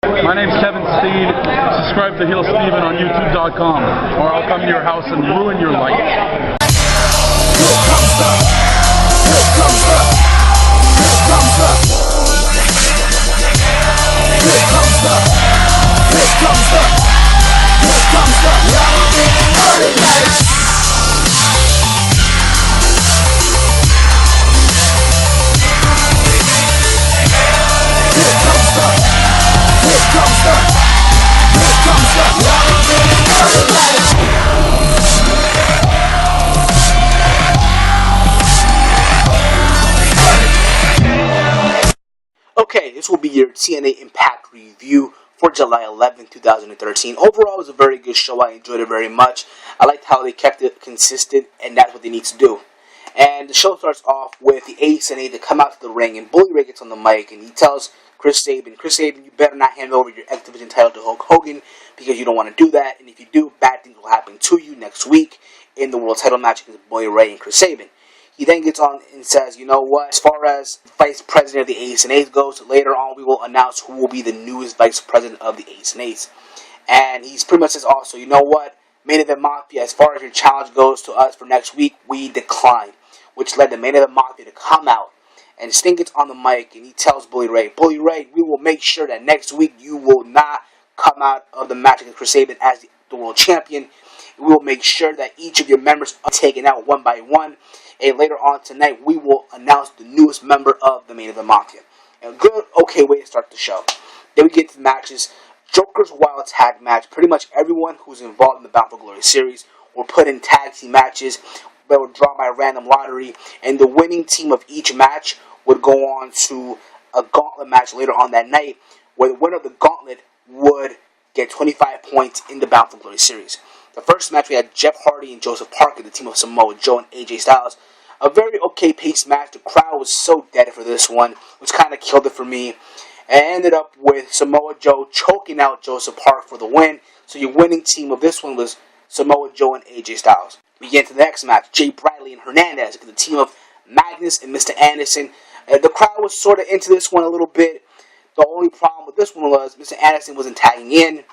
My name's Kevin Steed. Subscribe to Heel Steven on YouTube.com, or I'll come to your house and ruin your life. Here comes the, here comes the, here comes the, here comes the, here comes the, here comes the, party lights. Okay, this will be your Tna Impact review for July 11, 2013. Overall, it was a very good show. I enjoyed it very much. I liked how they kept it consistent, and that's what they need to do. And the show starts off with the Ace and A to come out to the ring, and Bully Ray gets on the mic, and he tells Chris Sabin, you better not hand over your X Division title to Hulk Hogan, because you don't want to do that, and if you do, bad things will happen to you next week in the World Title match against Bully Ray and Chris Sabin. He then gets on and says, you know what, as far as Vice President of the Ace and Ace goes, later on we will announce who will be the newest Vice President of the Ace and Ace. And he's pretty much says also, you know what, Main Event Mafia, as far as your challenge goes to us for next week, we decline. Which led the Main Event Mafia to come out. And Sting gets on the mic and he tells Bully Ray, we will make sure that next week you will not come out of the match against Chris Sabin as the world champion. We will make sure that each of your members are taken out one by one. And later on tonight, we will announce the newest member of the Main Event Mafia. A good, okay way to start the show. Then we get to the matches. Joker's Wild Tag match. Pretty much everyone who's involved in the Bound for Glory series were put in tag team matches that were drawn by random lottery. And the winning team of each match would go on to a gauntlet match later on that night, where the winner of the gauntlet would get 25 points in the Bound for Glory series. The first match, we had Jeff Hardy and Joseph Parker, the team of Samoa Joe and AJ Styles. A very okay paced match. The crowd was so dead for this one, which kind of killed it for me. And ended up with Samoa Joe choking out Joseph Parker for the win. So your winning team of this one was Samoa Joe and AJ Styles. We get to the next match, Jay Bradley and Hernandez, the team of Magnus and Mr. Anderson. The crowd was sort of into this one a little bit. The only problem with this one was Mr. Anderson wasn't tagging in,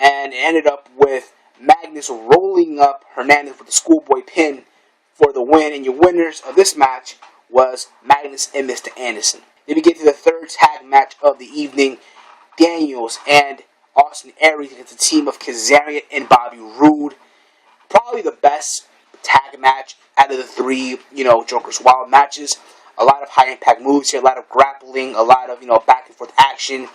and it ended up with Magnus rolling up Hernandez with the schoolboy pin for the win. And your winners of this match was Magnus and Mr. Anderson. Then we get to the third tag match of the evening, Daniels and Austin Aries against the team of Kazarian and Bobby Roode. Probably the best tag match out of the three, Joker's Wild matches. A lot of high-impact moves here, a lot of grappling, a lot of, back-and-forth action.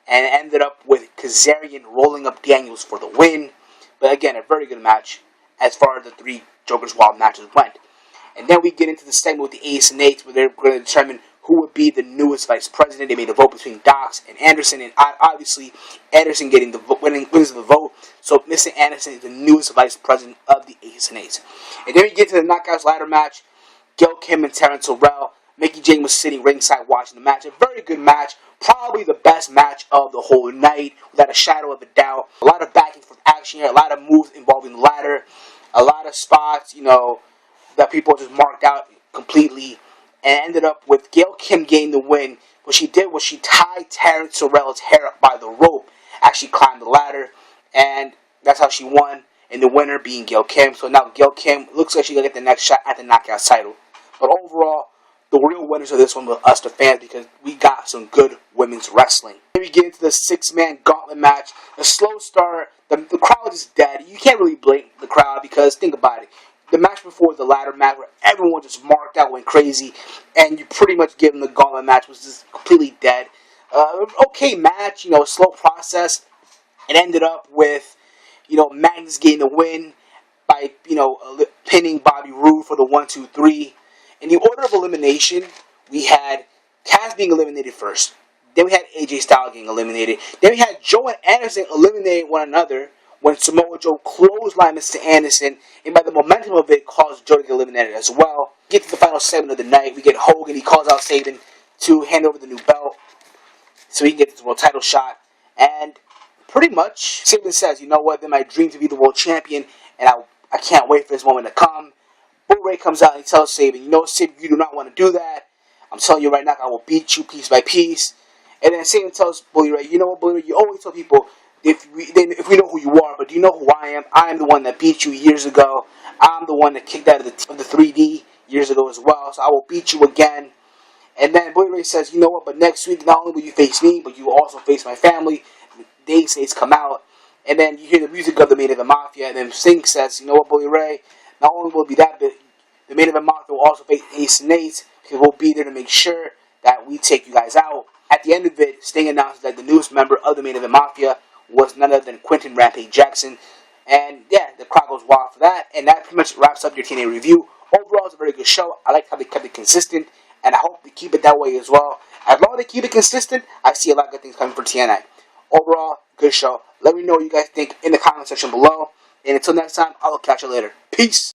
And it ended up with Kazarian rolling up Daniels for the win. But again, a very good match as far as the three Joker's Wild matches went. And then we get into the segment with the Ace and Eights, where they're going to determine who would be the newest vice president. They made a vote between Dox and Anderson, and obviously Anderson getting the wins the vote. So Mr. Anderson is the newest vice president of the Ace and Eights. And then we get to the Knockouts ladder match. Gail Kim and Terrence Terrell. Mickey James was sitting ringside watching the match. A very good match. Probably the best match of the whole night, without a shadow of a doubt. A lot of back and forth action here. A lot of moves involving the ladder. A lot of spots, that people just marked out completely. And ended up with Gail Kim getting the win. What she did was she tied Terrence Terrell's hair up by the rope as she climbed the ladder. And that's how she won. And the winner being Gail Kim. So now Gail Kim looks like she's going to get the next shot at the Knockout title. But overall, the real winners of this one were us, the fans, because we got some good women's wrestling. Then we get into the six-man gauntlet match. A slow start. The crowd is dead. You can't really blame the crowd because, think about it. The match before was the ladder match where everyone just marked out, went crazy, and you pretty much give them the gauntlet match was just completely dead. Okay match, a slow process. It ended up with, Magnus getting the win by, pinning Bobby Roode for the 1-2-3. In the order of elimination, we had Cass being eliminated first. Then we had AJ Styles getting eliminated. Then we had Joe and Anderson eliminating one another when Samoa Joe clotheslined Mr. Anderson. And by the momentum of it, caused Joe to get eliminated as well. Get to the final segment of the night. We get Hogan. He calls out Sabin to hand over the new belt so he can get this world title shot. And pretty much, Sabin says, you know what, then my dream to be the world champion, and I can't wait for this moment to come. Bully Ray comes out and he tells Sabin, Sabin, you do not want to do that. I'm telling you right now, I will beat you piece by piece. And then Satan tells Bully Ray, you know what, Bully Ray, you always tell people if we know who you are, but do you know who I am? I am the one that beat you years ago. I'm the one that kicked out of the 3D years ago as well. So I will beat you again. And then Bully Ray says, you know what? But next week, not only will you face me, but you will also face my family. They say it's come out. And then you hear the music of the Main Event Mafia. And then Sting says, you know what, Bully Ray? Not only will it be that, but the Main Event Mafia will also face Ace and Nate. Because we'll be there to make sure that we take you guys out. At the end of it, Sting announces that the newest member of the Main Event Mafia was none other than Quentin Rampage Jackson. And yeah, the crowd goes wild for that. And that pretty much wraps up your TNA review. Overall, it's a very good show. I like how they kept it consistent. And I hope they keep it that way as well. As long as they keep it consistent, I see a lot of good things coming for TNA. Overall, good show. Let me know what you guys think in the comment section below. And until next time, I will catch you later. Peace.